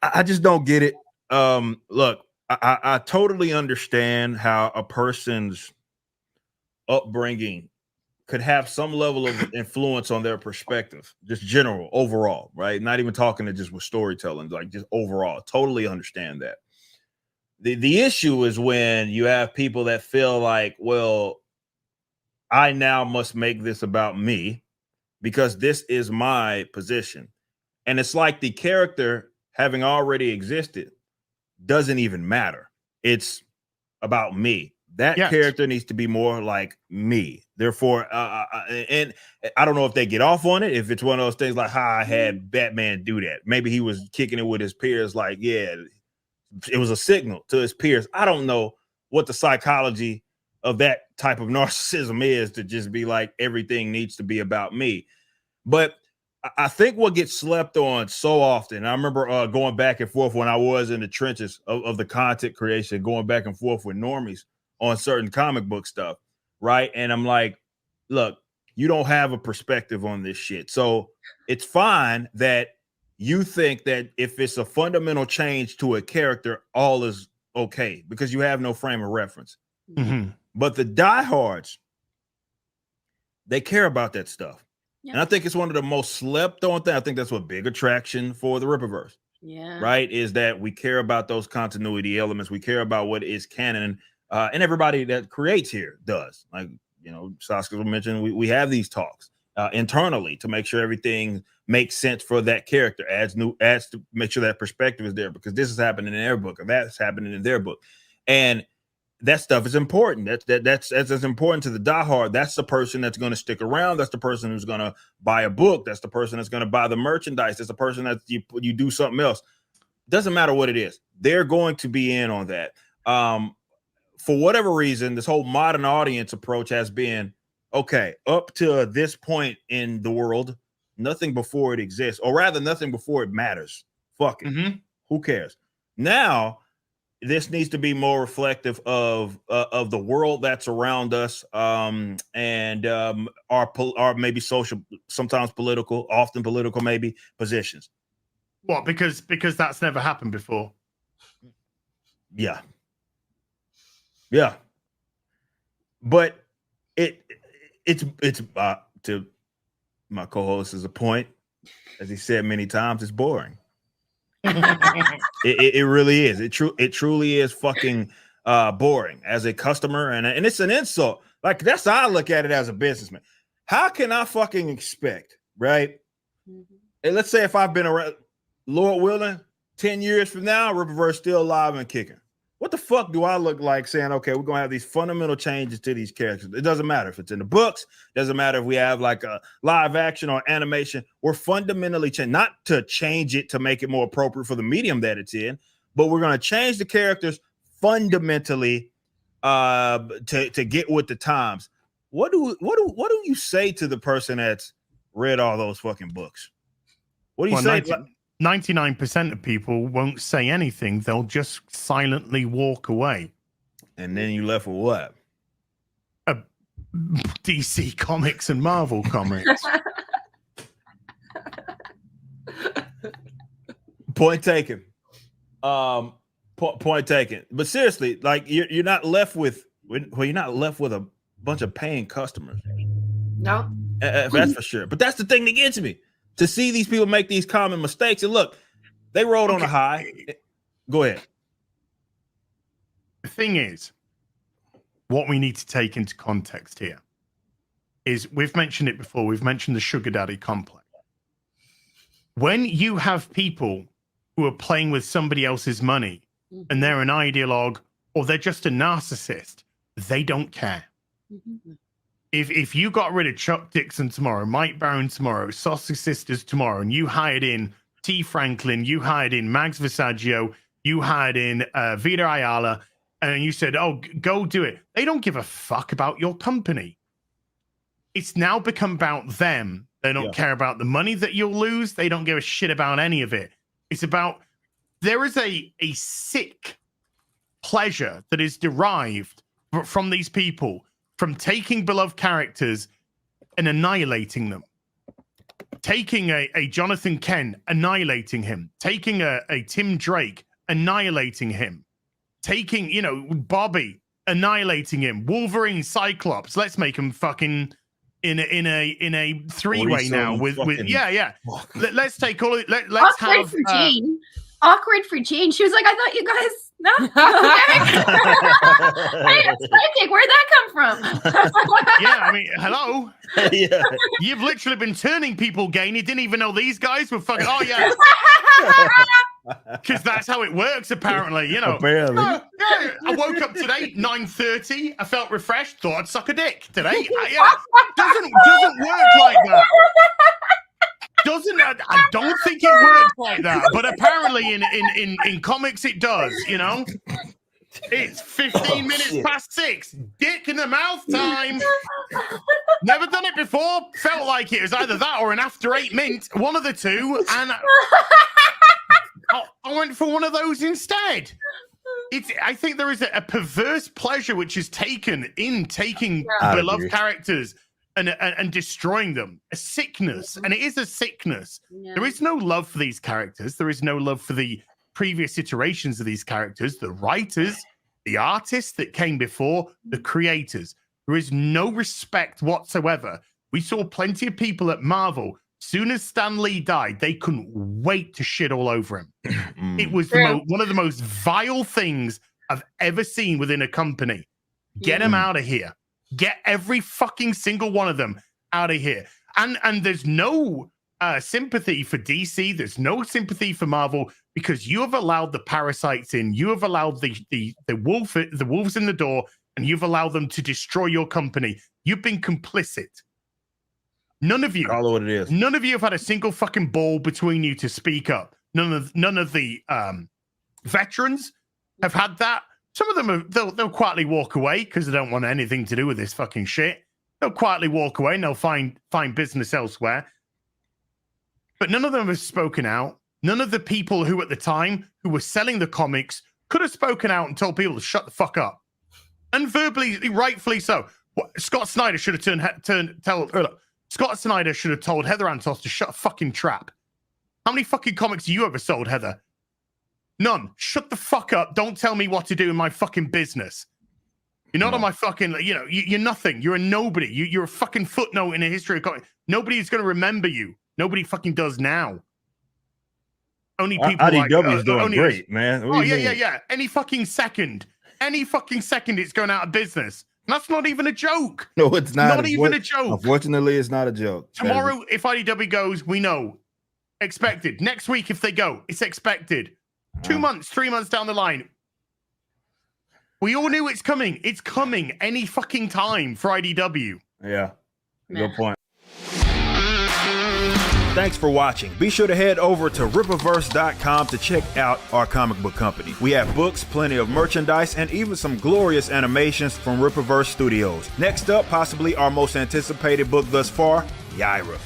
I just don't get it. Look, I totally understand how a person's upbringing could have some level of influence on their perspective, just general, overall, right? Not even talking to just with storytelling, like just overall. Totally understand that. The issue is when you have people that feel like, well, I now must make this about me because this is my position. And it's like the character having already existed doesn't even matter. It's about me. That Yes. character needs to be more like me. Therefore, and I don't know if they get off on it. If it's one of those things like how I had Batman do that. Maybe he was kicking it with his peers, like, yeah, it was a signal to his peers. I don't know what the psychology of that type of narcissism is to just be like, everything needs to be about me. But I think what gets slept on so often, I remember going back and forth when I was in the trenches of the content creation, going back and forth with normies on certain comic book stuff, right? And I'm like, look, you don't have a perspective on this shit. So it's fine that you think that if it's a fundamental change to a character, all is okay because you have no frame of reference. Mm-hmm. But the diehards, they care about that stuff. Yeah. And I think it's one of the most slept on things. I think that's what big attraction for the Rippaverse. Yeah. Right. Is that we care about those continuity elements. We care about what is canon. And everybody that creates here does. Like, you know, Saskia mentioned, we have these talks internally to make sure everything makes sense for that character, adds to make sure that perspective is there because this is happening in their book or that's happening in their book. And that stuff is important. That's as important to the diehard. That's the person that's going to stick around. That's the person who's going to buy a book. That's the person that's going to buy the merchandise. That's the person that you do something else. Doesn't matter what it is. They're going to be in on that. For whatever reason, this whole modern audience approach has been, okay, up to this point in the world, nothing before it exists, or rather nothing before it matters. Fuck it. Mm-hmm. Who cares? Now, this needs to be more reflective of the world that's around us, and our maybe social, sometimes political, often political, maybe positions. What? Because that's never happened before. Yeah. But it's to my co-host as a point, as he said many times, it's boring. It really is. It truly is fucking boring as a customer, and it's an insult. Like, that's how I look at it as a businessman. How can I fucking expect, right? Mm-hmm. And let's say if I've been around, Lord willing, 10 years from now, Rippaverse still alive and kicking. What the fuck do I look like saying, okay, we're gonna have these fundamental changes to these characters? It doesn't matter if it's in the books, doesn't matter if we have like a live action or animation. We're fundamentally changing, not to change it to make it more appropriate for the medium that it's in, but we're gonna change the characters fundamentally to get with the times. What do you say to the person that's read all those fucking books? What do you say? 99% of people won't say anything. They'll just silently walk away. And then you left with what? DC Comics and Marvel Comics. Point taken. Point taken. But seriously, like you're not left with a bunch of paying customers. No. That's for sure. But that's the thing that gets me. To see these people make these common mistakes. And look, they rode on a high. Go ahead. The thing is, what we need to take into context here is, we've mentioned it before, we've mentioned the sugar daddy complex. When you have people who are playing with somebody else's money and they're an ideologue or they're just a narcissist, they don't care. Mm-hmm. If you got rid of Chuck Dixon tomorrow, Mike Barron tomorrow, Sausage Sisters tomorrow, and you hired in T. Franklin, you hired in Max Visaggio, you hired in Vita Ayala, and you said, oh, go do it. They don't give a fuck about your company. It's now become about them. They don't care about the money that you'll lose. They don't give a shit about any of it. It's about, there is a sick pleasure that is derived from these people, from taking beloved characters and annihilating them. taking a Jonathan Kent, annihilating him, taking a Tim Drake, annihilating him, taking, you know, Bobby, annihilating him, Wolverine, Cyclops, let's make him fucking in a three-way now with let's take all let's awkward have for Jane. Awkward for Jane. She was like, I thought you guys Hey, it's psychic. Where'd that come from? Yeah, I mean, hello. Yeah. You've literally been turning people gay and you didn't even know these guys were fucking yeah. Because that's how it works, apparently, you know. Apparently. Yeah, I woke up today, 9:30. I felt refreshed. Thought I'd suck a dick today. Doesn't work like that. I don't think it works like that. But apparently, in comics, it does. You know, it's 15 minutes past 6. Dick in the mouth time. Never done it before. Felt like it was either that or an after 8 mint. One of the two, and I went for one of those instead. I think there is a perverse pleasure which is taken in taking beloved characters and destroying them. A sickness, and it is a sickness. Yeah. There is no love for these characters. There is no love for the previous iterations of these characters, the writers, the artists that came before, the creators. There is no respect whatsoever. We saw plenty of people at Marvel. Soon as Stan Lee died, they couldn't wait to shit all over him. It was one of the most vile things I've ever seen within a company. Get him out of here. Get every fucking single one of them out of here. And there's no sympathy for DC. There's no sympathy for Marvel because you have allowed the parasites in. You have allowed the wolves in the door, and you've allowed them to destroy your company. You've been complicit. None of you, call it what it is. None of you have had a single fucking ball between you to speak up. None of the veterans have had that. Some of them they'll quietly walk away because they don't want anything to do with this fucking shit. They'll quietly walk away and they'll find business elsewhere. But none of them have spoken out. None of the people who at the time who were selling the comics could have spoken out and told people to shut the fuck up. And verbally, rightfully so. Scott Snyder should have Scott Snyder should have told Heather Antos to shut a fucking trap. How many fucking comics have you ever sold, Heather? None. Shut the fuck up. Don't tell me what to do in my fucking business. You're not on my fucking, you're nothing. You're a nobody. You're a fucking footnote in the history of comics. Nobody's going to remember you. Nobody fucking does now. Only people IDW's doing great, man. Yeah. Any fucking second, it's going out of business. And that's not even a joke. No, it's not. Not even a joke. Unfortunately, it's not a joke. Tomorrow, if IDW goes, we know. Expected. Next week, if they go, it's expected. 2 months, 3 months down the line. We all knew it's coming. It's coming any fucking time for IDW. Yeah. Good point. Thanks for watching. Be sure to head over to Rippaverse.com to check out our comic book company. We have books, plenty of merchandise, and even some glorious animations from Rippaverse Studios. Next up, possibly our most anticipated book thus far, Yaira.